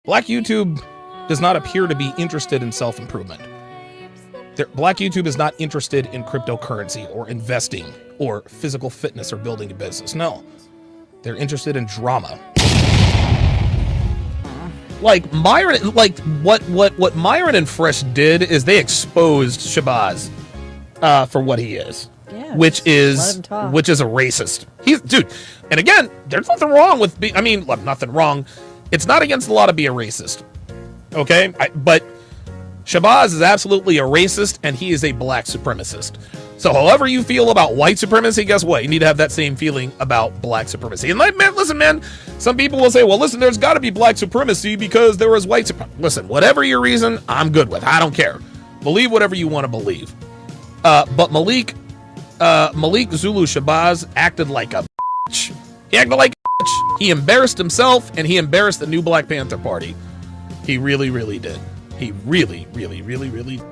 Black YouTube does not appear to be interested in self-improvement. Black YouTube is not interested in cryptocurrency or investing or physical fitness or building a business. No, they're interested in drama. Like Myron, like what Myron and Fresh did is they exposed Shabazz for what he is, yeah, which is a racist. He's dude, and again, there's nothing wrong with nothing wrong. It's not against the law to be a racist, okay? But Shabazz is absolutely a racist, and he is a black supremacist. So however you feel about white supremacy, guess what? You need to have that same feeling about black supremacy. And like, man, listen, man, some people will say, well, listen, there's got to be black supremacy because there was white supremacy. Listen, whatever your reason, I'm good with. I don't care. Believe whatever you want to believe. But Malik Zulu Shabazz acted like a bitch. He acted like a bitch. He embarrassed himself, and he embarrassed the new Black Panther Party. He really, really did. He really, really, really, really did.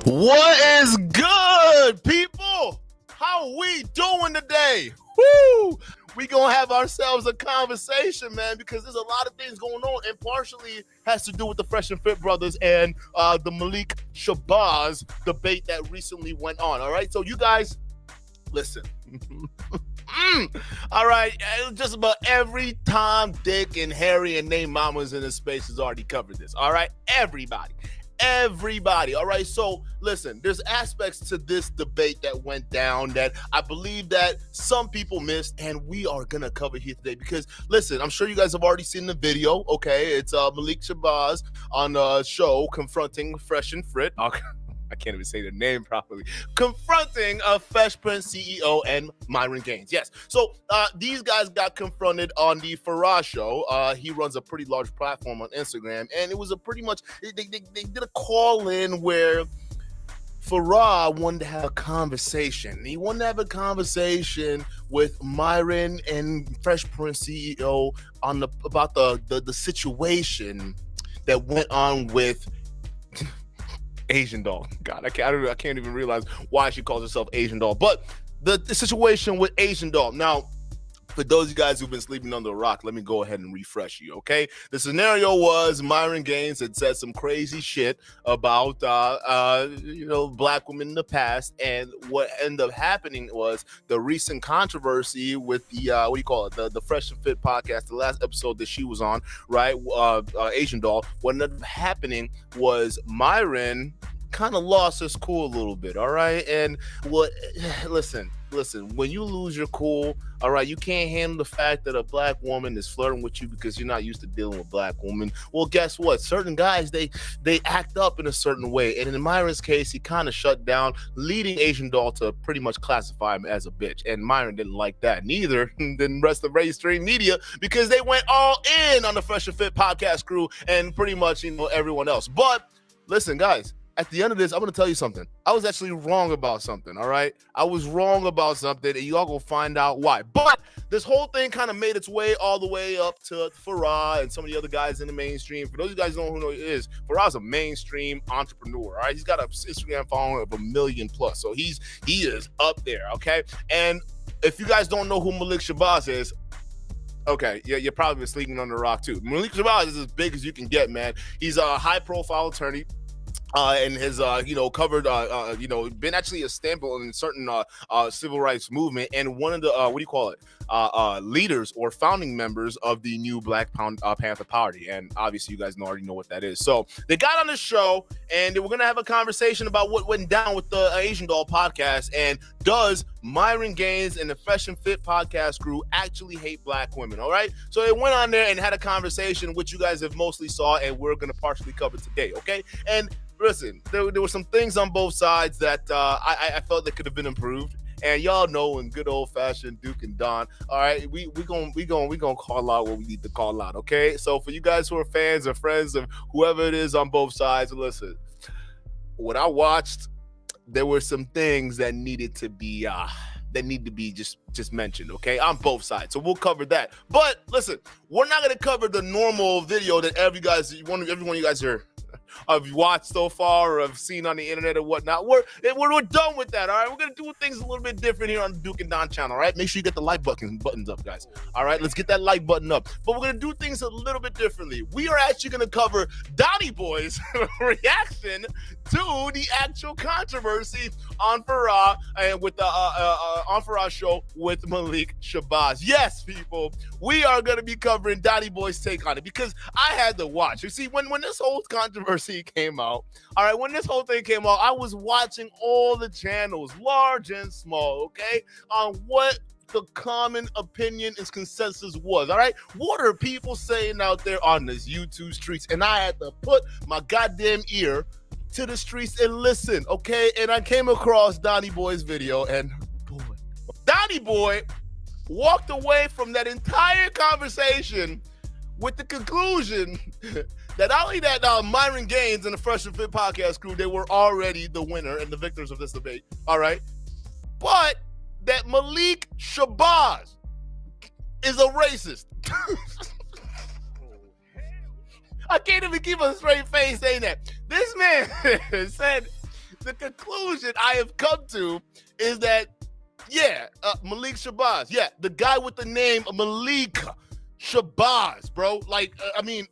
What is good, people? How we doing today? Woo! We gonna have ourselves a conversation, man, because there's a lot of things going on, and partially has to do with the Fresh and Fit brothers and the Malik Shabazz debate that recently went on. All right, so you guys, listen. All right, just about every Tom, Dick, and Harry and name mamas in this space has already covered this. All right, everybody. All right, so listen, there's aspects to this debate that went down that I believe that some people missed, and we are gonna cover here today because listen, I'm sure you guys have already seen the video. Okay, it's Malik Shabazz on a show confronting Fresh and Fit. I can't even say the name properly. Confronting a Fresh Prince CEO and Myron Gaines. Yes. So these guys got confronted on the Farah show. He runs a pretty large platform on Instagram, and it was a pretty much they did a call in where Farah wanted to have a conversation. He wanted to have a conversation with Myron and Fresh Prince CEO on about the situation that went on with Asian Doll. God, I can't even realize why she calls herself Asian Doll. But the situation with Asian Doll. Now, for those of you guys who've been sleeping under a rock, let me go ahead and refresh you, okay? The scenario was Myron Gaines had said some crazy shit about, black women in the past, and what ended up happening was the recent controversy with the, the Fresh and Fit podcast, the last episode that she was on, right, Asian Doll. What ended up happening was Myron kind of lost his cool a little bit, all right? And listen, when you lose your cool, all right, you can't handle the fact that a black woman is flirting with you because you're not used to dealing with black women. Well, guess what? Certain guys, they act up in a certain way. And in Myron's case, he kind of shut down, leading Asian Doll to pretty much classify him as a bitch. And Myron didn't like that. Neither did the rest of mainstream media, because they went all in on the Fresh and Fit podcast crew and pretty much, everyone else. But listen, guys, at the end of this, I'm going to tell you something. I was actually wrong about something, all right? I was wrong about something, and you all go find out why. But this whole thing kind of made its way all the way up to Farah and some of the other guys in the mainstream. For those of you guys who don't know who he is, Farah's a mainstream entrepreneur, all right? He's got an Instagram following of 1 million plus, so he is up there, okay? And if you guys don't know who Malik Shabazz is, okay, yeah, you're probably been sleeping on the rock too. Malik Shabazz is as big as you can get, man. He's a high-profile attorney. And has covered been actually a staple in certain civil rights movement, and one of the leaders or founding members of the new Black Panther Party. And obviously you guys already know what that is. So they got on the show, and we're gonna have a conversation about what went down with the Asian Doll podcast, and does Myron Gaines and the Fresh and Fit podcast crew actually hate black women? All right, so they went on there and had a conversation, which you guys have mostly saw, and we're gonna partially cover today. Okay, and listen, there were some things on both sides that I felt that could have been improved. And y'all know, in good old fashioned Duke and Don, all right, we gonna call out what we need to call out. Okay, so for you guys who are fans or friends of whoever it is on both sides, listen, what I watched, there were some things that needed to be just mentioned, okay, on both sides. So we'll cover that. But listen, we're not gonna cover the normal video that every one of you guys are have watched so far or have seen on the internet or whatnot. We're done with that, all right? We're going to do things a little bit different here on the Duke and Don channel, all right? Make sure you get the like buttons up, guys. All right, let's get that like button up. But we're going to do things a little bit differently. We are actually going to cover Donny Boi's reaction to the actual controversy on Farah and with the on Farah show with Malik Shabazz. Yes, people, we are going to be covering Donny Boi's take on it because I had to watch. You see, when this whole controversy came out, all right, when this whole thing came out, I was watching all the channels, large and small, okay, on what the common opinion and consensus was, all right? What are people saying out there on this YouTube streets? And I had to put my goddamn ear to the streets and listen, okay? And I came across Donny Boi's video, and boy, Donny Boi walked away from that entire conversation with the conclusion that not only that Myron Gaines and the Fresh and Fit podcast crew, they were already the winner and the victors of this debate, all right? But that Malik Shabazz is a racist. I can't even keep a straight face saying that. This man said the conclusion I have come to is that, Malik Shabazz, the guy with the name Malik Shabazz, bro. Like, I mean,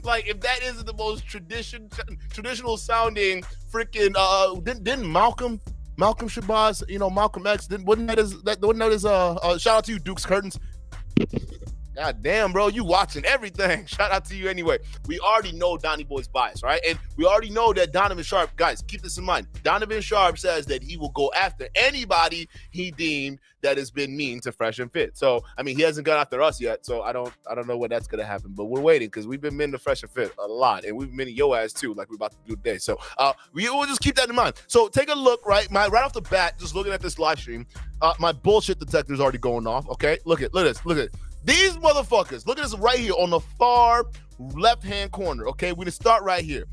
like if that isn't the most traditional sounding freaking, didn't Malcolm Shabazz, you know, Malcolm X, wasn't that his shout out to you, Duke's Curtains. God damn, bro, you watching everything. Shout out to you anyway. We already know Donny Boi's bias, right? And we already know that Donovan Sharp, guys, keep this in mind. Donovan Sharp says that he will go after anybody he deemed that has been mean to Fresh and Fit. So, I mean, he hasn't gone after us yet, so I don't know when that's gonna happen. But we're waiting because we've been mean to Fresh and Fit a lot, and we've been mean to your ass too, like we're about to do today. So, we will just keep that in mind. So, take a look, right off the bat, just looking at this live stream. My bullshit detector is already going off. Okay, look at this. These motherfuckers, look at this right here on the far left-hand corner, okay? We're going to start right here.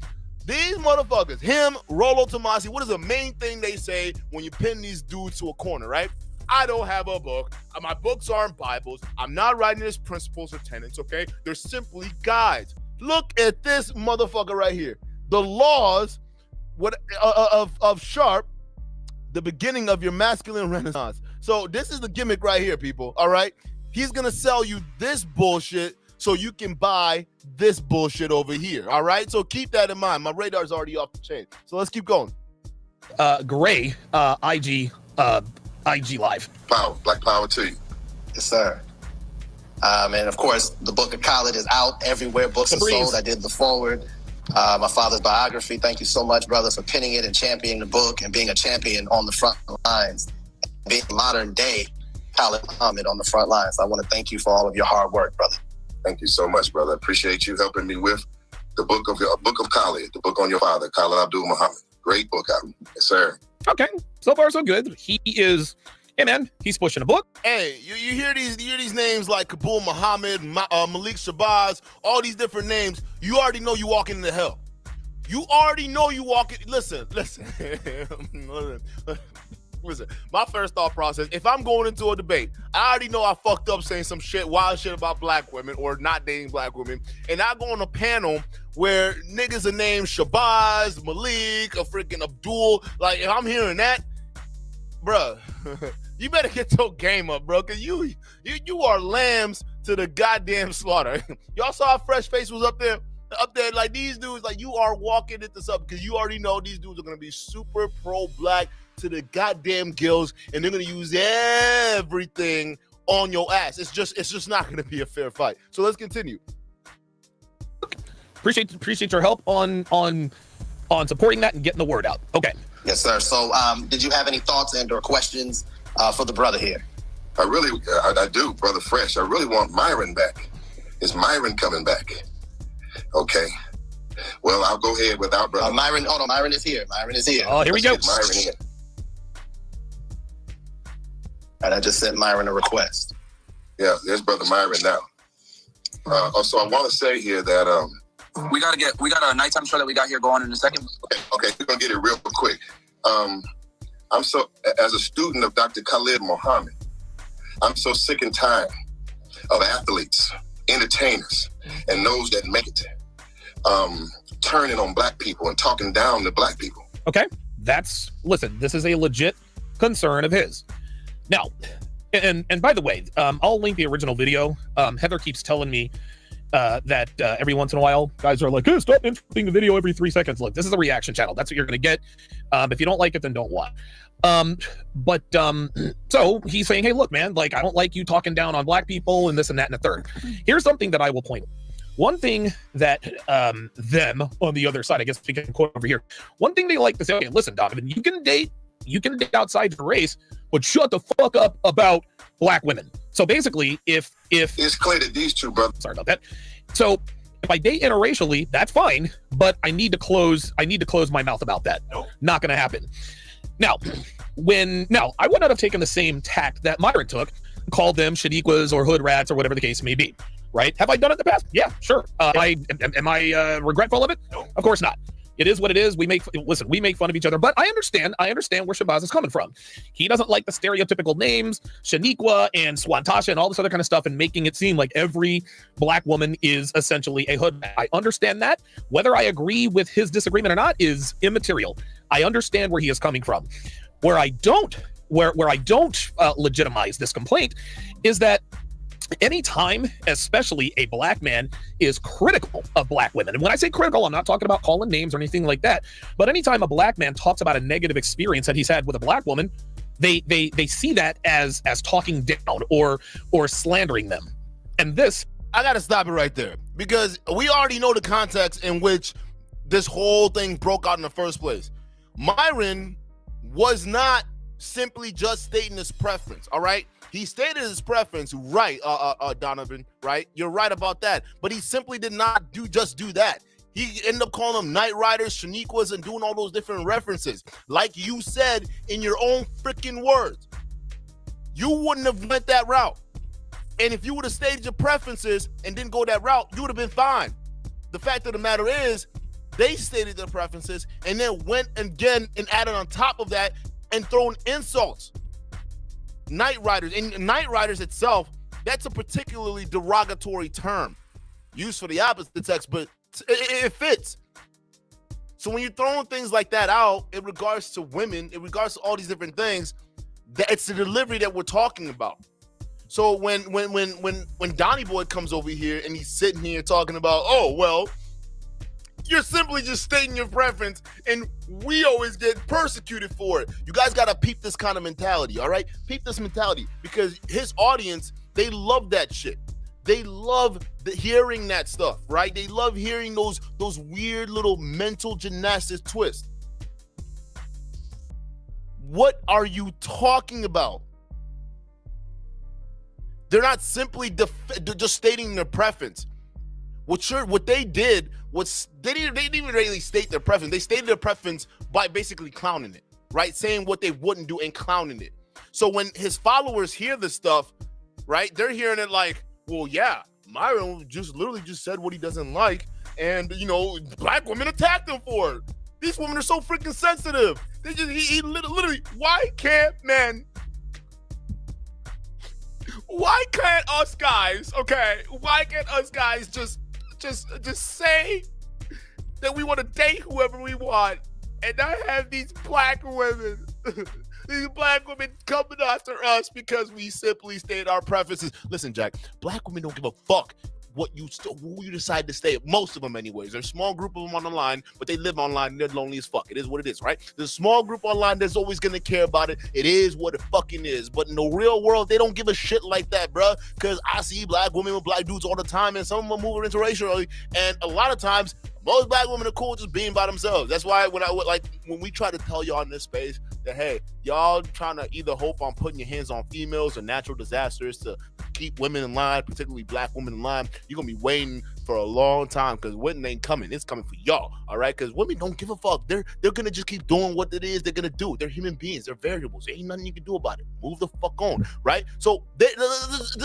These motherfuckers, him, Rollo Tomasi, what is the main thing they say when you pin these dudes to a corner, right? I don't have a book. My books aren't Bibles. I'm not writing as principles or tenets, okay? They're simply guides. Look at this motherfucker right here. The laws of Sharp, the beginning of your masculine renaissance. So this is the gimmick right here, people, all right? He's going to sell you this bullshit so you can buy this bullshit over here, all right? So keep that in mind. My radar's already off the chain. So let's keep going. Gray, IG Live. Power, black power to you. Yes, sir. And of course, the book of Khaled is out everywhere. Books are sold. I did the forward. My father's biography. Thank you so much, brother, for pinning it and championing the book and being a champion on the front lines. Being modern day Khaled Muhammad on the front lines. I want to thank you for all of your hard work, brother. Thank you so much, brother. I appreciate you helping me with the book of Khaled, the book on your father, Khaled Abdul Muhammad. Great book out. Yes, sir. Okay, so far so good. He is, hey man, he's pushing a book. Hey, you hear these names like Kabul Muhammad, Malik Shabazz, all these different names. You already know you walking into hell. You already know you walking. Listen. Listen, my first thought process, if I'm going into a debate, I already know I fucked up saying some wild shit about black women or not dating black women, and I go on a panel where niggas are named Shabazz, Malik, a freaking Abdul. Like, if I'm hearing that, bruh, you better get your game up, bro, because you are lambs to the goddamn slaughter. Y'all saw how Fresh Face was up there, like these dudes, like you are walking into something because you already know these dudes are going to be super pro-black to the goddamn gills, and they're gonna use everything on your ass. It's just not gonna be a fair fight. So let's continue. Appreciate your help on supporting that and getting the word out. Okay. Yes, sir. So, did you have any thoughts and/or questions for the brother here? I do, brother Fresh. I really want Myron back. Is Myron coming back? Okay. Well, I'll go ahead without brother. Myron, hold on. Myron is here. Oh, here we go. Myron in. And I just sent Myron a request. Yeah, there's brother Myron now. Also, I want to say here that we got a nighttime show that we got here going in a second. Okay, we're gonna get it real quick. I'm so, as a student of Dr. Khaled Muhammad, I'm so sick and tired of athletes, entertainers, and those that make it turning on black people and talking down to black people. Okay, listen, this is a legit concern of his. Now, and by the way, I'll link the original video. Heather keeps telling me that every once in a while, guys are like, hey, stop interrupting the video every 3 seconds. Look, this is a reaction channel. That's what you're going to get. If you don't like it, then don't watch. So he's saying, hey, look, man, like, I don't like you talking down on black people and this and that and the third. Here's something that I will point out. One thing that them on the other side, I guess we can quote over here. One thing they like to say, okay, listen, Donovan, you can date outside your race, but shut the fuck up about black women. So basically, if it's clear that these two brothers, sorry about that. So if I date interracially, that's fine, but I need to close my mouth about that. Nope. Not gonna happen. Now, I would not have taken the same tact that Myron took, called them shaniquas or hood rats or whatever the case may be. Right? Have I done it in the past? Yeah, sure. Am I regretful of it? No. Of course not. It is what it is. We make fun of each other, but I understand where Shabazz is coming from. He doesn't like the stereotypical names, Shaniqua and Swantasha and all this other kind of stuff, and making it seem like every black woman is essentially a hood. I understand that. Whether I agree with his disagreement or not is immaterial. I understand where he is coming from. Where I don't legitimize this complaint is that anytime, especially a black man, is critical of black women, and when I say critical, I'm not talking about calling names or anything like that, but anytime a black man talks about a negative experience that he's had with a black woman, they see that as talking down or slandering them. And this, I gotta stop it right there, because we already know the context in which this whole thing broke out in the first place. Myron was not simply just stating his preference, all right? He stated his preference, right, Donovan, right? You're right about that. But he simply did not do that. He ended up calling them Night Riders, Shaniquas, and doing all those different references. Like you said in your own freaking words. You wouldn't have went that route. And if you would have stated your preferences and didn't go that route, you would have been fine. The fact of the matter is, they stated their preferences and then went again and added on top of that and thrown insults. Night Riders, and Night Riders itself, that's a particularly derogatory term used for the opposite sex, but it fits. So when you're throwing things like that out in regards to women, in regards to all these different things, it's the delivery that we're talking about. So when Donny Boi comes over here and he's sitting here talking about, oh, well, you're simply just stating your preference, and we always get persecuted for it. You guys got to peep this kind of mentality, all right? Peep this mentality, because his audience, they love that shit. They love hearing that stuff, right? They love hearing those weird little mental gymnastics twists. What are you talking about? They're not simply just stating their preference. What they did was they didn't even really state their preference. They stated their preference by basically clowning it, right? Saying what they wouldn't do and clowning it. So when his followers hear this stuff, right, they're hearing it like, well, yeah, Myron literally just said what he doesn't like, and black women attacked him for it. These women are so freaking sensitive. He literally, why can't us guys, okay? Why can't us guys just say that we want to date whoever we want and not have these black women, coming after us because we simply state our preferences? Listen, Jack, black women don't give a fuck who you decide to stay. Most of them, anyways. There's a small group of them on the line, but they live online and they're lonely as fuck. It is what it is, right? There's a small group online that's always gonna care about it. It is what it fucking is. But in the real world, they don't give a shit like that, bruh. Because I see black women with black dudes all the time, and some of them move interracially. And a lot of times, most black women are cool just being by themselves. That's why when we try to tell y'all in this space that, hey, y'all trying to either hope on putting your hands on females or natural disasters to keep women in line, particularly black women in line, you're going to be waiting for a long time, because women ain't coming. It's coming for y'all, all right? Because women don't give a fuck. They're going to just keep doing what it is they're going to do. They're human beings. They're variables. There ain't nothing you can do about it. Move the fuck on, right? So let's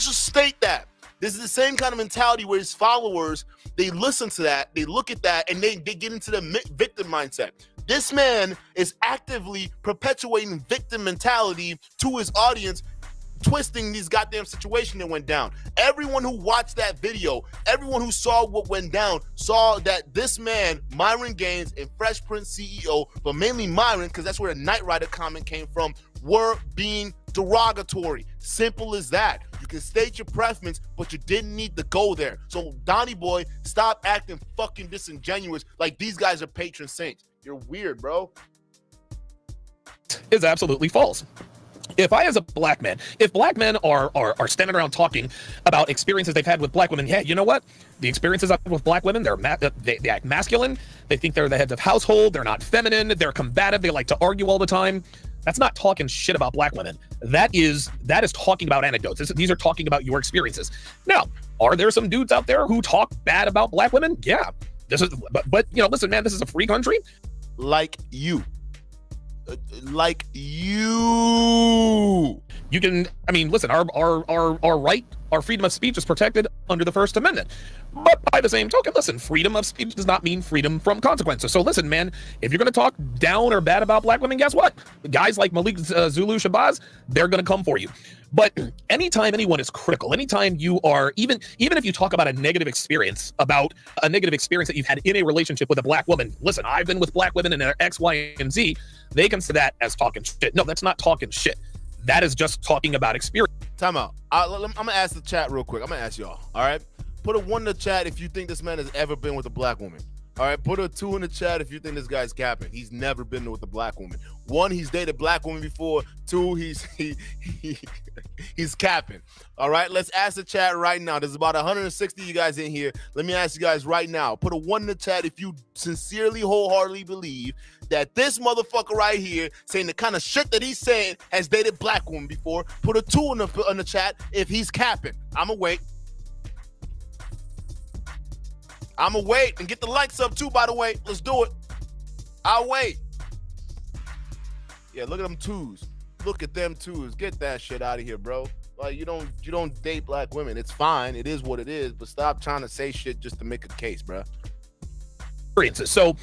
just state that. This is the same kind of mentality where his followers, they listen to that, they look at that, and they get into the victim mindset. This man is actively perpetuating victim mentality to his audience twisting these goddamn situation that went down. Everyone who watched that video, everyone who saw what went down, saw that this man, Myron Gaines, and Fresh Prince CEO, but mainly Myron, because that's where the Knight Rider comment came from, were being derogatory. Simple as that. You can state your preference, but you didn't need to go there. So Donny Boi, stop acting fucking disingenuous like these guys are patron saints. You're weird, bro. Is absolutely false. If I, as a black man, if black men are standing around talking about experiences they've had with black women, yeah, you know what? The experiences I've had with black women, they act masculine. They think they're the heads of household. They're not feminine. They're combative. They like to argue all the time. That's not talking shit about black women. That is talking about anecdotes. These are talking about your experiences. Now, are there some dudes out there who talk bad about black women? Yeah. But you know, listen, man, this is a free country. Like you. You can, I mean, listen, our right, our freedom of speech is protected under the First Amendment. But by the same token, listen, freedom of speech does not mean freedom from consequences. So listen, man, if you're going to talk down or bad about black women, guess what? Guys like Malik Shabazz, they're going to come for you. But anytime anyone is critical, anytime you are, even if you talk about a negative experience that you've had in a relationship with a black woman, listen, I've been with black women and they're X, Y, and Z, they consider that as talking shit. No, that's not talking shit. That is just talking about experience. Time out. I'm going to ask the chat real quick. I'm going to ask y'all, all right? Put a 1 in the chat if you think this man has ever been with a black woman. All right, put a 2 in the chat if you think this guy's capping. He's never been with a black woman. 1, he's dated black women before. 2, he's capping. All right, let's ask the chat right now. There's about 160 of you guys in here. Let me ask you guys right now. Put a 1 in the chat if you sincerely, wholeheartedly believe that this motherfucker right here saying the kind of shit that he's saying has dated black women before. Put a 2 in the chat if he's capping. I'ma wait. I'ma wait and get the likes up too, by the way. Let's do it. I'll wait. Yeah, look at them 2s. Look at them 2s. Get that shit out of here, bro. Like, you don't date black women. It's fine. It is what it is. But stop trying to say shit just to make a case, bro. So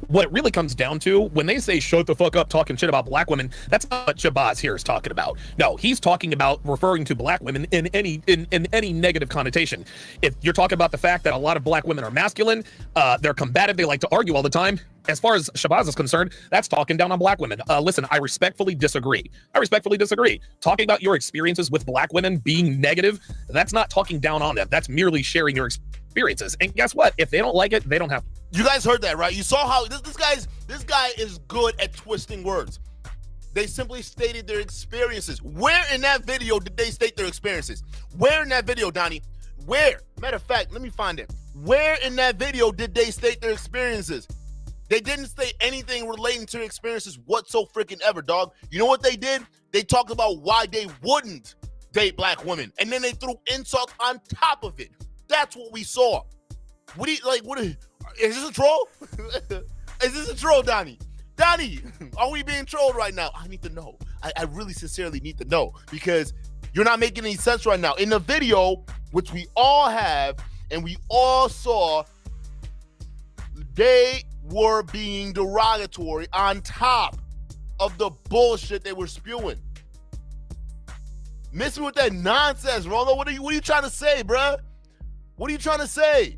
what it really comes down to, when they say shut the fuck up talking shit about black women, that's not what Shabazz here is talking about. No, he's talking about referring to black women in any negative connotation. If you're talking about the fact that a lot of black women are masculine, they're combative, they like to argue all the time, as far as Shabazz is concerned, that's talking down on black women. Listen, I respectfully disagree. Talking about your experiences with black women being negative, that's not talking down on them. That's merely sharing your experiences. And guess what? If they don't like it, they don't have. You guys heard that, right? You saw how this guy is good at twisting words. They simply stated their experiences. Where in that video did they state their experiences? Where in that video, Donnie? Where? Matter of fact, let me find it. Where in that video did they state their experiences? They didn't state anything relating to their experiences whatsoever, dog. You know what they did? They talked about why they wouldn't date black women, and then they threw insults on top of it. That's what we saw. Is this a troll? Is this a troll, Donnie? Donnie, are we being trolled right now? I need to know. I really sincerely need to know, because you're not making any sense right now. In the video, which we all have and we all saw, they were being derogatory on top of the bullshit they were spewing. Miss me with that nonsense, Rolo. What are you trying to say, bruh? What are you trying to say?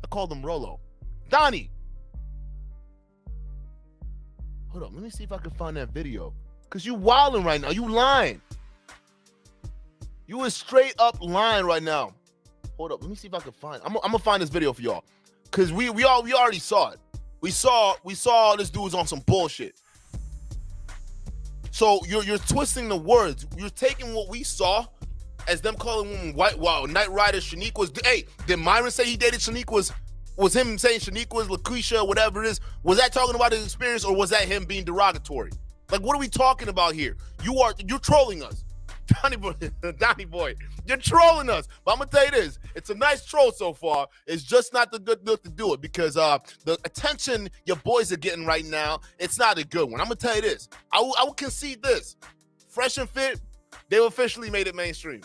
I called him Rolo. Donnie. Hold up. Let me see if I can find that video. Because you wilding right now. You lying. You is straight up lying right now. Hold up. Let me see if I can find it. I'm going to find this video for y'all. Because we already saw it. We saw this dude was on some bullshit. So you're twisting the words. You're taking what we saw as them calling women white. Wow, Knight Rider, Shaniqua's. Hey, did Myron say he dated Shaniqua's? Was him saying Shaniqua's, LaQuisha, whatever it is? Was that talking about his experience, or was that him being derogatory? Like, what are we talking about here? You're trolling us. Donny Boi, you're trolling us. But I'm gonna tell you this: it's a nice troll so far. It's just not the good look to do it, because the attention your boys are getting right now, it's not a good one. I'm gonna tell you this: I will concede this. Fresh and Fit, they've officially made it mainstream.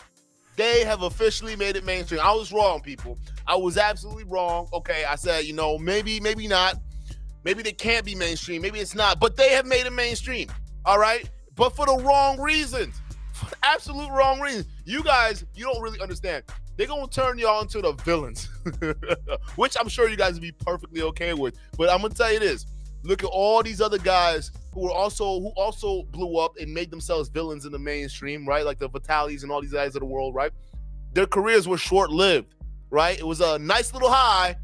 They have officially made it mainstream. I was wrong, people. I was absolutely wrong. Okay, I said, maybe not. Maybe they can't be mainstream. Maybe it's not. But they have made it mainstream. All right? But for the wrong reasons. For the absolute wrong reason. You guys, you don't really understand. They're going to turn y'all into the villains, which I'm sure you guys will be perfectly okay with. But I'm going to tell you this. Look at all these other guys who also blew up and made themselves villains in the mainstream, right? Like the Vitalis and all these guys of the world, right? Their careers were short-lived, right? It was a nice little high,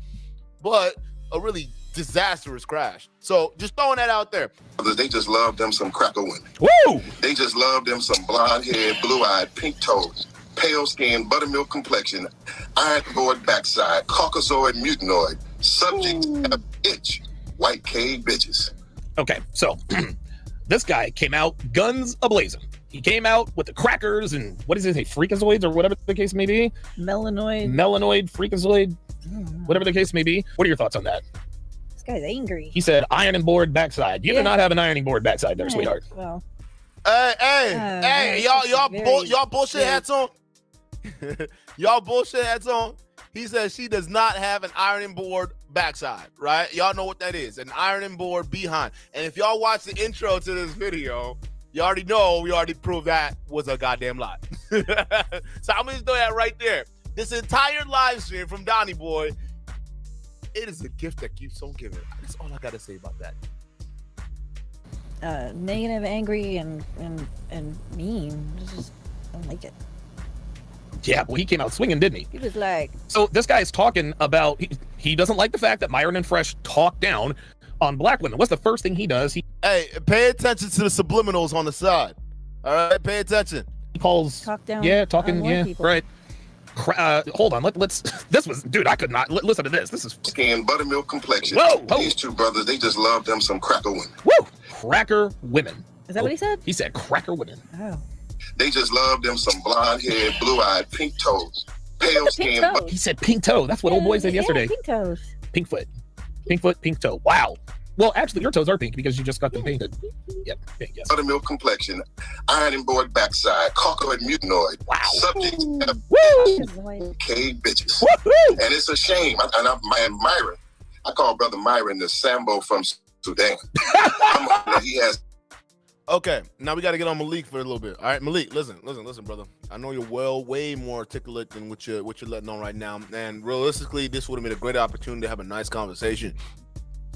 but a really disastrous crash. So just throwing that out there. They just love them some cracker women. Woo! They just love them some blonde-haired, blue-eyed, pink toes, pale skin, buttermilk complexion, iron board backside, Caucasoid mutanoid, subject of itch, white cave bitches. Okay, so this guy came out guns a-blazing. He came out with the crackers and what does he say, freakazoids or whatever the case may be? Melanoid, freakazoid, whatever the case may be. What are your thoughts on that? This guy's angry. He said ironing board backside. You do not have an ironing board backside there, sweetheart. Well. Hey, y'all bullshit hats on. Y'all bullshit hats on. He says she does not have an ironing board backside, right? Y'all know what that is, an ironing board behind. And if y'all watch the intro to this video, you already know we already proved that was a goddamn lie. So I'm going to throw that right there. This entire live stream from Donny Boi, it is a gift that keeps on giving. That's all I got to say about that. Negative, angry, and mean. I just don't like it. Yeah, well, he came out swinging, didn't he? He was like... So this guy's talking about, he doesn't like the fact that Myron and Fresh talk down on black women. What's the first thing he does? Hey, pay attention to the subliminals on the side. All right, pay attention. He calls... Talk down. Yeah, talking, yeah, people. right. Hold on, let's... This was... Dude, I could not... Listen to this. This is... Skin, buttermilk complexion. Whoa! These two brothers, they just love them some cracker women. Woo! Cracker women. Is that what he said? He said cracker women. Oh. They just love them some blonde-haired, blue-eyed, pink toes, pale skin. Toe. He said pink toe. That's what old boy said yesterday. Pink toes. Pink foot. Pink foot, pink toe. Wow. Well, actually, your toes are pink because you just got them painted. Yep, pink, yes. Buttermilk complexion, ironing board backside, Caucasoid mutanoid. Wow. Subject of Woo! cave bitches. Woo-hoo! And it's a shame. Myron, I call Brother Myron the Sambo from Sudan. He has. Okay, now we got to get on Malik for a little bit. All right, Malik, listen, brother. I know you're way more articulate than what you're letting on right now. And realistically, this would have been a great opportunity to have a nice conversation.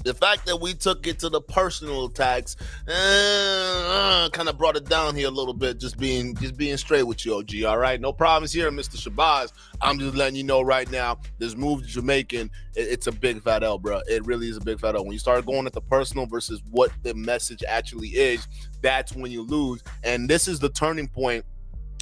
The fact that we took it to the personal attacks kind of brought it down here a little bit. Just being straight with you, OG. All right, no problems here, Mr. Shabazz. I'm just letting you know right now. This move that you're making, it's a big fat L, bro. It really is a big fat L. When you start going at the personal versus what the message actually is, that's when you lose. And this is the turning point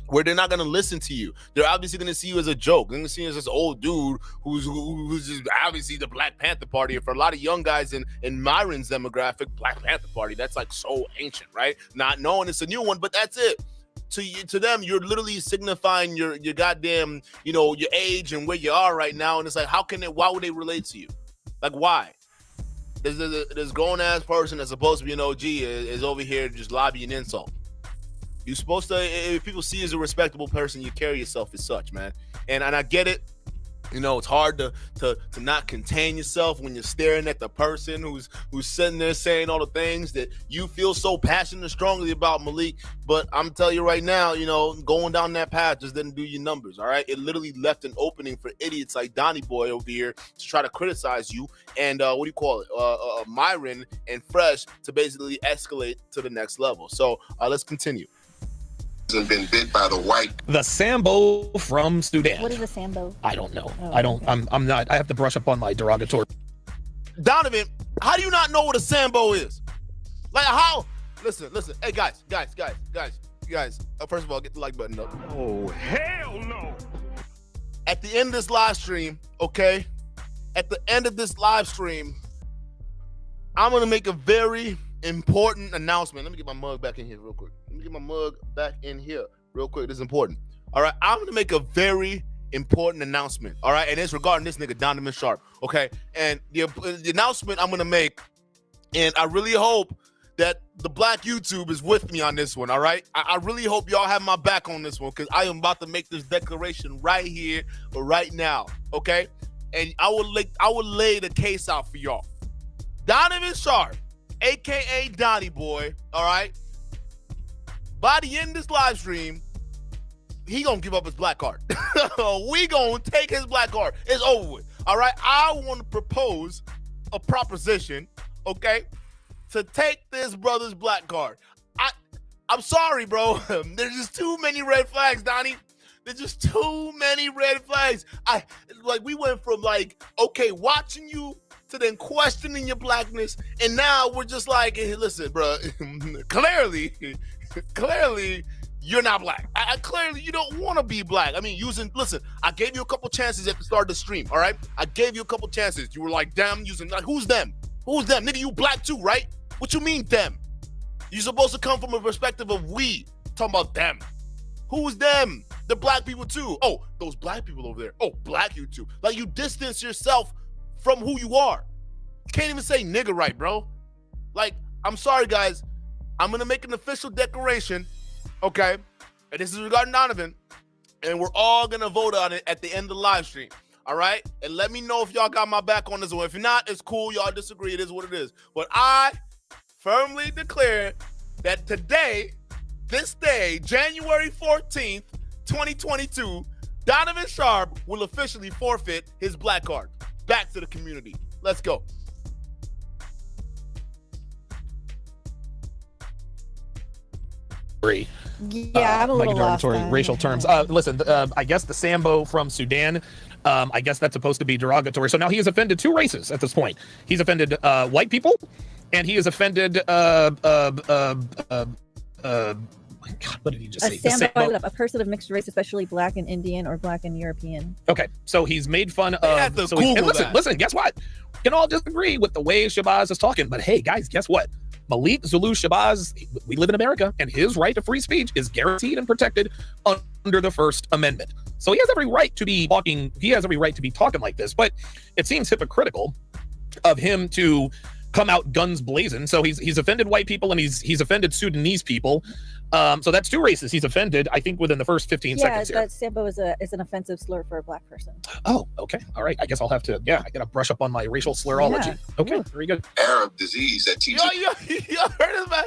where they're not going to listen to you. They're obviously going to see you as a joke. They're going to see you as this old dude who's just obviously the Black Panther Party. And for a lot of young guys in Myron's demographic, Black Panther Party, that's like so ancient, right? Not knowing it's a new one, but that's it. To them, you're literally signifying your goddamn, your age and where you are right now. And it's like, why would they relate to you? Like, why? This grown-ass person that's supposed to be an OG is over here just lobbying insult. You're supposed to, if people see you as a respectable person, you carry yourself as such, man. And I get it. It's hard to not contain yourself when you're staring at the person who's sitting there saying all the things that you feel so passionate and strongly about, Malik. But I'm telling you right now, going down that path just didn't do your numbers, all right? It literally left an opening for idiots like Donny Boi over here to try to criticize you and, Myron and Fresh to basically escalate to the next level. So let's continue. Been bit by the white. The Sambo from Sudan. What is a Sambo? I don't know. Oh, I don't. okay. I'm not. I have to brush up on my derogatory. Donovan, how do you not know what a Sambo is? Like how? Listen. Hey guys. First of all, get the like button up. Oh hell no! At the end of this live stream, okay? At the end of this live stream, I'm gonna make a very important announcement. Let me get my mug back in here real quick. This is important. All right, I'm gonna make a very important announcement. All right, and it's regarding this nigga Donovan Sharp. Okay, and the announcement I'm gonna make, and I really hope that the Black YouTube is with me on this one. All right, I really hope y'all have my back on this one because I am about to make this declaration right here, but right now. Okay, and I will lay the case out for y'all. Donovan Sharp, aka Donny Boi. All right. By the end of this live stream, he gonna give up his black card. We gonna take his black card. It's over with. All right. I want to propose a proposition, okay, to take this brother's black card. I'm sorry, bro. There's just too many red flags, Donnie. There's just too many red flags. We went from okay, watching you to then questioning your blackness, and now we're just like, hey, listen, bro. clearly, you're not black. Clearly, you don't want to be black. I mean, listen, I gave you a couple chances at the start of the stream, all right? I gave you a couple chances. You were like, them, who's them? Who's them? Nigga, you black too, right? What you mean, them? You're supposed to come from a perspective of we. Talking about them. Who's them? The black people too. Oh, those black people over there. Oh, black you too. Like, you distance yourself from who you are. You can't even say nigga right, bro. Like, I'm sorry, guys. I'm going to make an official declaration, okay? And this is regarding Donovan. And we're all going to vote on it at the end of the live stream, all right? And let me know if y'all got my back on this one. If you're not, it's cool. Y'all disagree. It is what it is. But I firmly declare that today, this day, January 14th, 2022, Donovan Sharp will officially forfeit his black card. Back to the community. Let's go. Yeah, I'm a little lost. Racial terms. Listen, I guess the Sambo from Sudan, I guess that's supposed to be derogatory. So now he has offended two races at this point. He's offended white people, and he has offended God, what did he just say? A person of mixed race, especially black and Indian or black and European. Okay, so he's made fun of. Listen, guess what? We can all disagree with the way Shabazz is talking, but hey, guys, guess what? Malik Zulu Shabazz, we live in America, and his right to free speech is guaranteed and protected under the First Amendment. So he has every right to be talking. He has every right to be talking like this. But it seems hypocritical of him to come out guns blazing. So he's offended white people and he's offended Sudanese people. So that's two races he's offended, I think, within the first 15 seconds here. Yeah, that Sambo is an offensive slur for a black person. Oh, okay. All right. I guess I'll have to, I got to brush up on my racial slurology. Yeah. Okay, very good. Arab disease that teaches... Yo, heard this, man?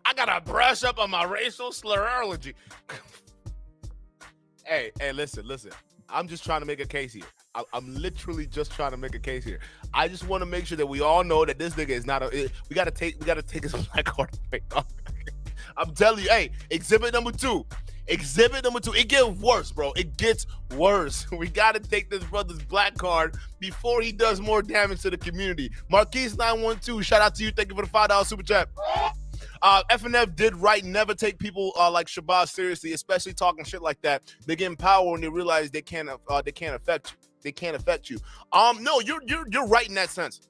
I got to brush up on my racial slurology. Hey, listen. I'm just trying to make a case here. I'm literally just trying to make a case here. I just want to make sure that we all know that this nigga is not we gotta take his black card away. I'm telling you, hey, exhibit number two. It gets worse, bro. It gets worse. We gotta take this brother's black card before he does more damage to the community. Marquise912, shout out to you. Thank you for the $5 super chat. FNF did right. Never take people like Shabazz seriously, especially talking shit like that. They get in power when they realize they can't affect you. They can't affect you. No, you're right in that sense.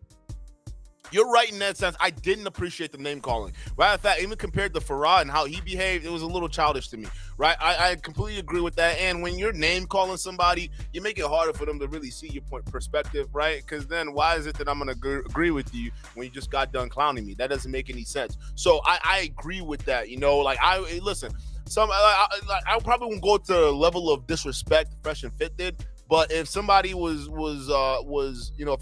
You're right in that sense. I didn't appreciate the name calling. Right? In fact, even compared to Farah and how he behaved, it was a little childish to me. Right? I completely agree with that. And when you're name calling somebody, you make it harder for them to really see your perspective, right? Because then why is it that I'm going to agree with you when you just got done clowning me? That doesn't make any sense. So I agree with that. You know, like listen. I probably won't go to the level of disrespect Fresh and Fit did. But if somebody was you know,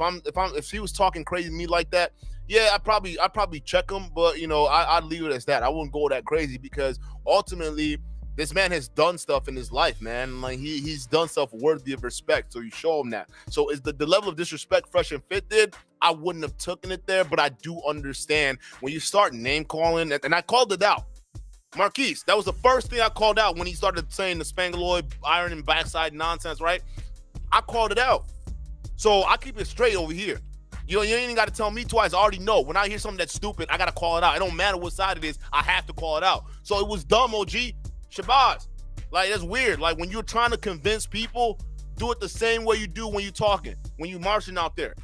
if he was talking crazy to me like that, yeah, I'd probably check him. But you know, I'd leave it as that. I wouldn't go that crazy because ultimately this man has done stuff in his life, man. Like he's done stuff worthy of respect. So you show him that. So is the level of disrespect Fresh and Fit did, I wouldn't have taken it there. But I do understand when you start name calling, and I called it out. Marquise, that was the first thing I called out when he started saying the Spangaloid iron and backside nonsense, right? I called it out. So I keep it straight over here. You ain't even got to tell me twice. I already know. When I hear something that's stupid, I got to call it out. It don't matter what side it is. I have to call it out. So it was dumb, OG. Shabazz. Like, that's weird. Like, when you're trying to convince people, do it the same way you do when you're talking, when you're marching out there.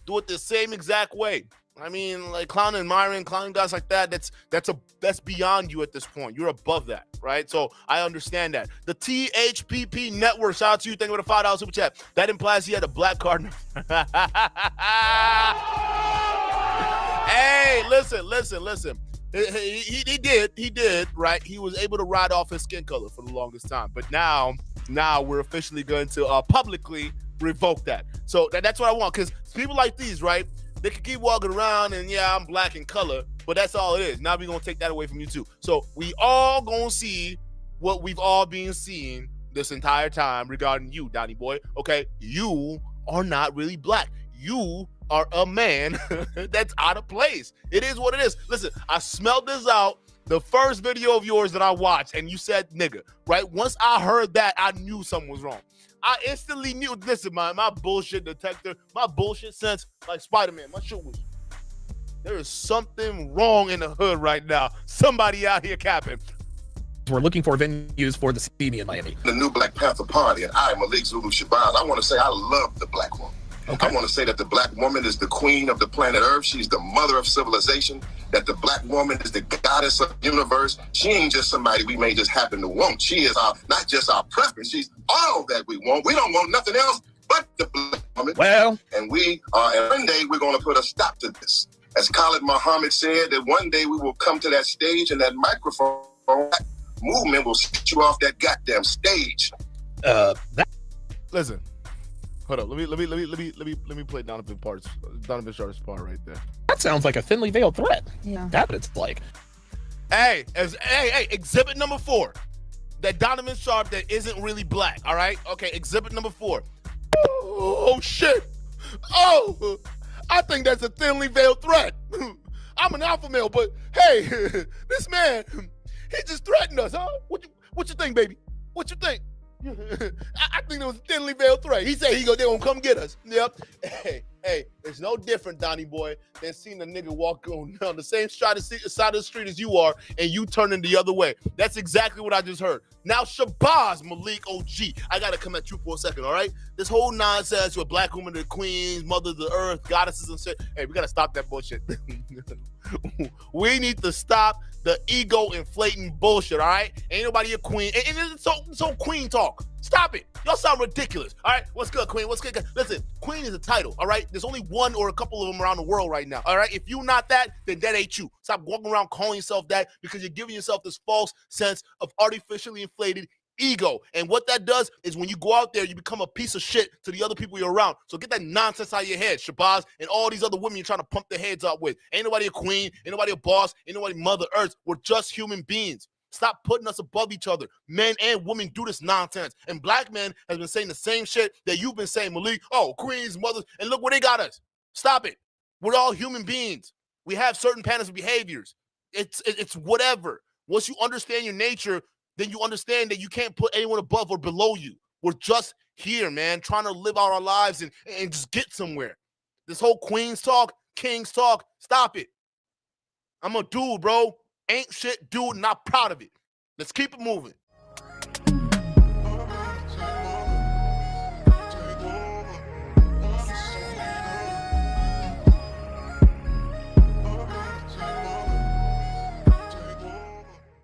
Do it the same exact way. I mean, like clowning and Myron, clowning guys like that, that's beyond you at this point. You're above that, right? So I understand that. The THPP network, shout out to you. Thank you for the $5 super chat. That implies he had a black card. Hey, listen. He did, right? He was able to ride off his skin color for the longest time. But now we're officially going to publicly revoke that. So that's what I want, because people like these, right? They can keep walking around and I'm black in color, but that's all it is. Now we're going to take that away from you too. So we all going to see what we've all been seeing this entire time regarding you, Donny Boi. Okay, you are not really black. You are a man that's out of place. It is what it is. Listen, I smelled this out the first video of yours that I watched, and you said nigga, right? Once I heard that, I knew something was wrong. I instantly knew. Listen, my bullshit detector, my bullshit sense, like Spider-Man, my shit was. There is something wrong in the hood right now. Somebody out here capping. We're looking for venues for the CD in Miami. The new Black Panther Party, and I, Malik Shabazz, I want to say I love the black woman. Okay. I want to say that the black woman is the queen of the planet Earth. She's the mother of civilization. That the black woman is the goddess of the universe. She ain't just somebody we may just happen to want. She is not just our preference. She's all that we want. We don't want nothing else but the black woman. Well, and one day we're going to put a stop to this. As Khalid Muhammad said, that one day we will come to that stage and that microphone movement will set you off that goddamn stage. Listen. Hold up. Let me play Donovan Sharp's part right there. that sounds like a thinly veiled threat. Yeah. That's what it's like. Hey, exhibit number 4. That Donovan Sharp that isn't really black, all right? Okay, exhibit number 4. Oh, shit. Oh, I think that's a thinly veiled threat. I'm an alpha male, but hey, this man, he just threatened us, huh? What you think, baby? What you think? I think it was a thinly veiled threat. He said they gonna come get us. Yep. Hey, it's no different, Donny Boi, than seeing a nigga walk on the same side of the street as you are, and you turning the other way. That's exactly what I just heard. Now, Shabazz, Malik OG, I gotta come at you for a second, all right? This whole nonsense with black women, the queens, mother of the earth, goddesses and shit. Hey, we gotta stop that bullshit. We need to stop the ego inflating bullshit, all right? Ain't nobody a queen. And it's so queen talk. Stop it. Y'all sound ridiculous. All right? What's good, queen? What's good? Listen, queen is a title, all right? There's only one or a couple of them around the world right now, all right? If you're not that, then that ain't you. Stop walking around calling yourself that because you're giving yourself this false sense of artificially inflated ego. And what that does is when you go out there, you become a piece of shit to the other people you're around. So get that nonsense out of your head, Shabazz, and all these other women you're trying to pump their heads up with. Ain't nobody a queen, ain't nobody a boss, ain't nobody Mother Earth. We're just human beings. Stop putting us above each other. Men and women do this nonsense. And black men has been saying the same shit that you've been saying, Malik. Oh, queens, mothers, and look where they got us. Stop it. We're all human beings. We have certain patterns of behaviors. It's whatever. Once you understand your nature, then you understand that you can't put anyone above or below you. We're just here, man, trying to live out our lives and just get somewhere. This whole queens talk, kings talk, stop it. I'm a dude, bro. Ain't shit dude, not proud of it. Let's keep it moving.